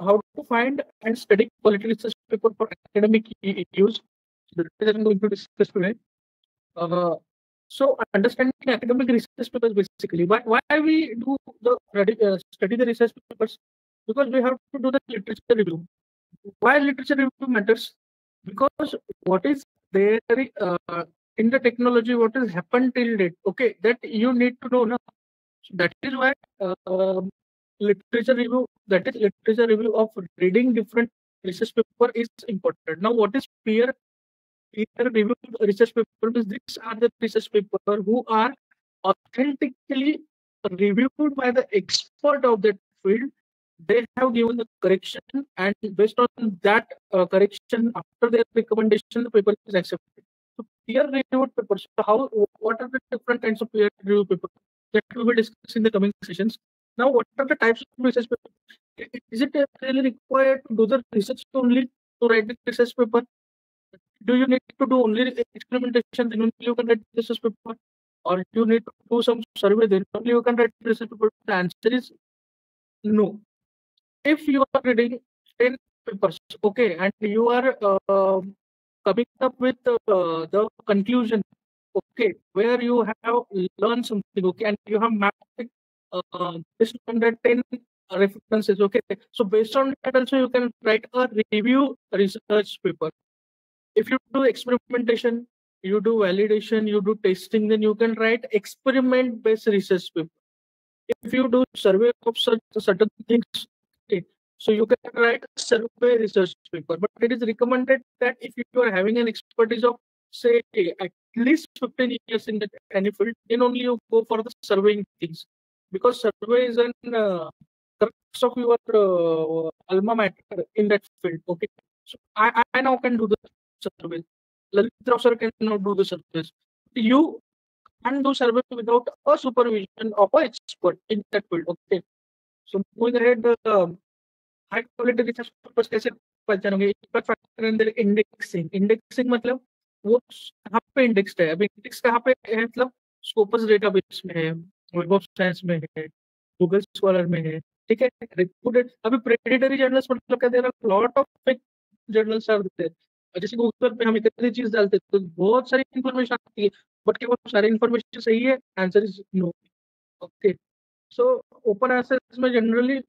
how to find and study quality research paper for academic use. So that is I'm going to discuss today. Uh, so understanding academic research papers basically. Why we do the study the research papers? Because we have to do the literature review. Why literature review matters? Because what is there in the technology, what has happened till date, okay, that you need to know. No? So that is why literature review, that is literature review of reading different research paper is important. Now, what is peer reviewed research paper? Means these are the research paper who are authentically reviewed by the expert of that field. They have given the correction, and based on that correction, after their recommendation, the paper is accepted. So peer reviewed papers. So how? What are the different kinds of peer review papers that we will discuss in the coming sessions? Now, what are the types of research paper? Is it really required to do the research only to write the research paper? Do you need to do only experimentation, then only you can write research paper? Or do you need to do some survey, then only you can write research paper? The answer is no. If you are reading 10 papers, okay, and you are coming up with the conclusion, okay, where you have learned something, okay, and you have mapped it based on the 10 references, okay. So based on that also you can write a review research paper. If you do experimentation, you do validation, you do testing, then you can write experiment-based research paper. If you do survey of such certain things, okay, so you can write a survey research paper. But it is recommended that if you are having an expertise of say at least 15 years in that any field, then only you go for the surveying things, because survey is an crux of your alma mater in that field. Okay, so I now can do the survey. Lalit Rao sir cannot do the surveys. You can do survey without a supervision of an expert in that field. Okay. So moving ahead, high quality research papers कैसे पहचान होंगे? Impact factor अंदर indexing. Indexing मतलब वो कहाँ पे indexed है? अभी इंडेक्स कहाँ पे है? मतलब स्कोपस डेटाबेस में है, वेब ऑफ साइंस में है, गूगल स्कॉलर में है, ठीक है? रिप्यूटेड अभी प्रेडिटरी जर्नल्स मतलब क्या, there are lot of fake journals are there. जैसे गूगल पे हम इतनी चीज डालते हैं तो बहुत सारी इन्फॉर्मेशन आती है, बट क्या वो सारी इन्फॉर्मेशन सही है? Answer is no. Okay, so open access में जनरली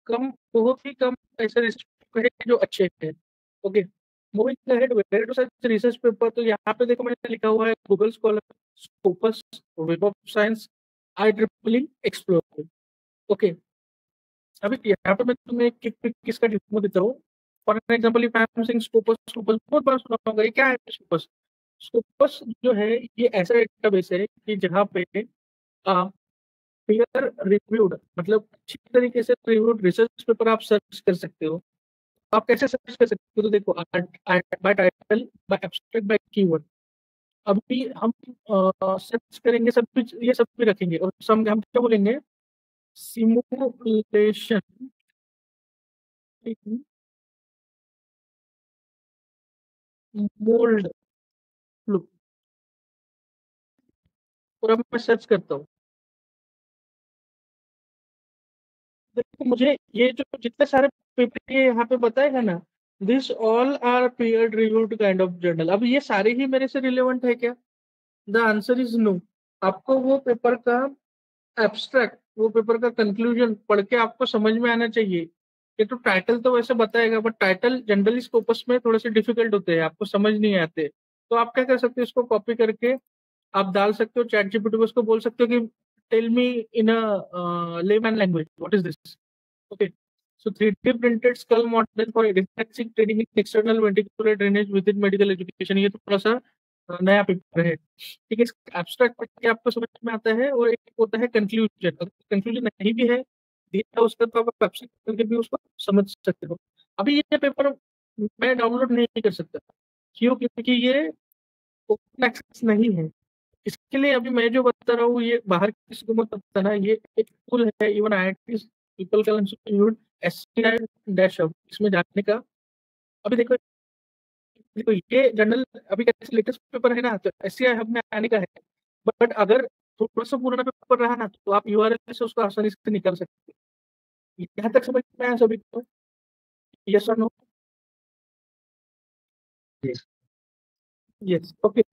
कम, बहुत ही कम ऐसे रिसर्च है जो अच्छे हैं। Okay, moving ahead, where to search research paper, तो यहाँ पे देखो मैंने लिखा हुआ है Google scholar, Scopus, web of science, IEEE explorer. Okay, अभी यहाँ पे मैं तुम्हें किसका डेमो देता हूँ। For example if I am saying Scopus, Scopus बहुत बार सुना होगा, ये क्या है स्कोपस? स्कोपस जो है ये ऐसा डेटाबेस है कि जहाँ पे पीयर रिव्यूड, मतलब अच्छी तरीके से रिव्यूड रिसर्च पेपर आप सर्च कर सकते हो। आप कैसे सर्च कर सकते हो? तो देखो, by title, by abstract, by keyword. अभी हम सर्च करेंगे, सब कुछ ये सब भी रखेंगे, और सम हम क्या बोलेंगे? सिमुलेशन मोल्ड लुक, और अब मैं सर्च करता हूँ। देखो, मुझे ये जो जितने सारे पेपर ये यहाँ पे बताएगा ना, this all are peer reviewed kind of journal. अब ये सारे ही मेरे से रिलेवेंट है क्या? The answer is no. आपको वो पेपर का एब्स्ट्रैक्ट, वो पेपर का कंक्लूजन पढ़ के आपको समझ में आना चाहिए। ये तो टाइटल तो वैसे बताएगा, बट टाइटल जनरली स्कोपस में थोड़े से डिफिकल्ट होते हैं, आपको समझ नहीं आते। तो आप क्या कर सकते हो? इसको कॉपी करके आप डाल सकते हो चैट जीपीटी को, उसको बोल सकते हो कि tell me in a layman language what is this. Okay, so 3D printed skull model for reflexive training in external ventricular drainage within medical education, ये तो थोड़ा सा नया पेपर है। ठीक है, एब्स्ट्रैक्ट पढ़ के आपको समझ में आता है, और एक होता है कंक्लूजन। अगर कंक्लूजन नहीं भी है दिया उसका, तो आप वेबसाइट करके भी उसको समझ सकते हो। अभी ये पेपर मैं डाउनलोड नहीं कर सकता, क्यों? क्योंकि ये ओपन एक्सेस नहीं है। इसके लिए अभी मैं जो बता रहा हूँ ये बाहर किसी को मत बताना, ये एक टूल है, इवन IIT पीपल का इंस्टीट्यूट SCI डैश अब इसमें जाने का। अभी देखो, देखो ये जनरल अभी कैसे लेटेस्ट पेपर है ना, तो SCI हब में आने का है। बट अगर थोड़ा सा पुराना पेपर रहा ना, तो आप URL से उसको आसानी से निकाल सकते हैं। यहाँ तक समझ में आया सभी को? Yes or no? Yes. Yes. Okay.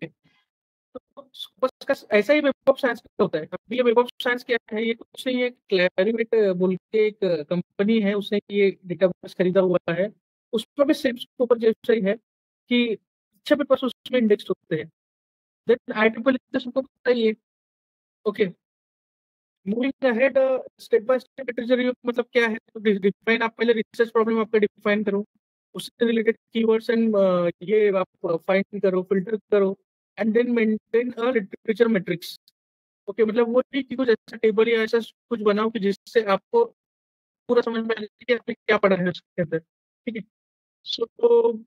तो बस का ऐसा ही वेब ऑफ साइंस का होता है। अभी ये वेब ऑफ साइंस क्या है, ये कुछ नहीं, ये क्लैरिनेट बोल के एक कंपनी है, उसने ये डेटाबेस खरीदा हुआ है। उसमें भी सेम उसके ऊपर जैसा ही है कि अच्छे पेपर्स उसमें इंडेक्स होते हैं। देन IEEE तो सबको पता ही है। Okay, moving ahead, step by step literature review मतलब क्या है? तो डिफाइन, आप पहले रिसर्च प्रॉब्लम आपका डिफाइन करो, उससे रिलेटेड कीवर्ड्स एंड ये आप फाइंड करो, फिल्टर करो, and then maintain a literature matrix. Okay, मतलब वो नहीं कि कुछ ऐसा टेबल या ऐसा कुछ बनाओ कि जिससे आपको पूरा समझ में आ जाए कि आपने क्या पढ़ा है उसके अंदर। ठीक है। सो तो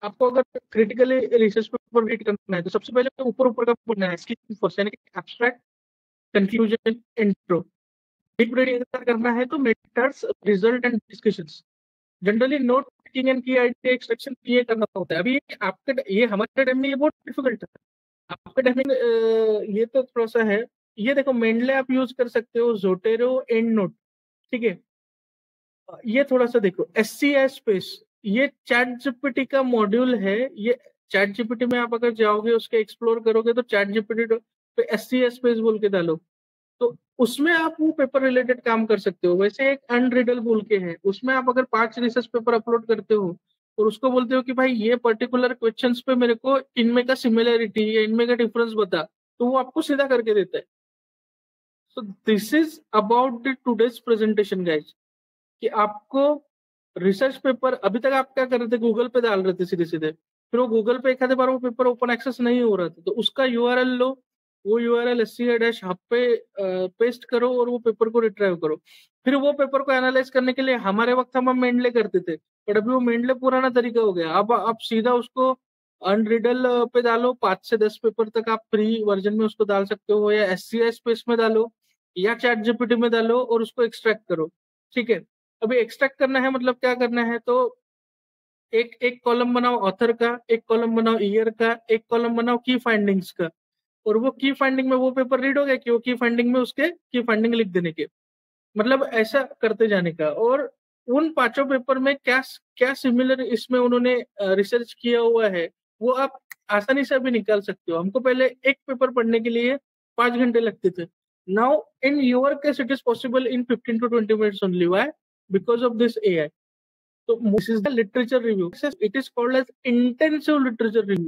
आपको अगर क्रिटिकली रिसर्च पेपर रीड करना है तो सबसे पहले तो ऊपर ऊपर का पढ़ना है, इसकी फर्स्ट यानी कि abstract, conclusion, intro. Deep reading अगर करना है तो methods, result and discussions. Generally note taking and की आइडिया एक्सट्रैक्शन ये करना होता है। अभी आपके ये हमारे टाइम में ये बहुत डिफिकल्ट है। आपके टाइम में ये तो थोड़ा सा है। ये देखो, मेंडले आप यूज कर सकते हो, जोटेरो, एंड नोट। ठीक है। ये थोड़ा सा देखो, SCI स्पेस, ये चैट जीपीटी का मॉड्यूल है। ये चैट जीपीटी में आप अगर जाओगे, उसके एक्सप्लोर करोगे तो चैट जीपीटी पे SCI स्पेस बोल के डालो, तो उसमें आप वो पेपर रिलेटेड काम कर सकते हो। वैसे एक अनरीडल बोल के है, उसमें आप अगर 5 रिसर्च पेपर अपलोड करते हो और उसको बोलते हो कि भाई ये पर्टिकुलर क्वेश्चंस पे मेरे को इनमें का सिमिलरिटी या इनमें का डिफरेंस बता, तो वो आपको सीधा करके देता है। So this is about the today's presentation guys, कि आपको रिसर्च पेपर, अभी तक आप क्या कर रहे थे, गूगल पे डाल रहे थे सीधे सीधे, फिर वो गूगल पे एक आधे बार वो पेपर ओपन एक्सेस नहीं हो रहा था, तो उसका यूआरएल लो, वो यूआरएल SCI-हब पे पेस्ट करो और वो पेपर को रिट्राइव करो। फिर वो पेपर को एनालाइज करने के लिए हमारे वक्त हम मेंडले करते थे, बट अभी वो मेंडले पुराना तरीका हो गया। अब आप सीधा उसको अनरीडल पे डालो, 5 से 10 पेपर तक आप फ्री वर्जन में उसको डाल सकते हो, या SCI स्पेस में डालो, या चैट जीपीटी में डालो और उसको एक्सट्रैक्ट करो। ठीक है। अभी एक्सट्रैक्ट करना है मतलब क्या करना है, तो एक एक कॉलम बनाओ ऑथर का, एक कॉलम बनाओ ईयर का, एक कॉलम बनाओ की फाइंडिंग्स का, और वो की फाइंडिंग में वो पेपर रीड हो गया कि वो की फाइंडिंग में उसके की फाइंडिंग लिख देने के। मतलब ऐसा करते जाने का। और उन 5 पेपर में क्या क्या सिमिलर इसमें उन्होंने रिसर्च किया हुआ है, वो आप आसानी से अभी निकाल सकते हो। हमको पहले एक पेपर पढ़ने के लिए 5 घंटे लगते थे। Now in your case it is possible in 15 to 20 minutes only. Why? Because of this AI। So this is the literature review. It is called as intensive literature review.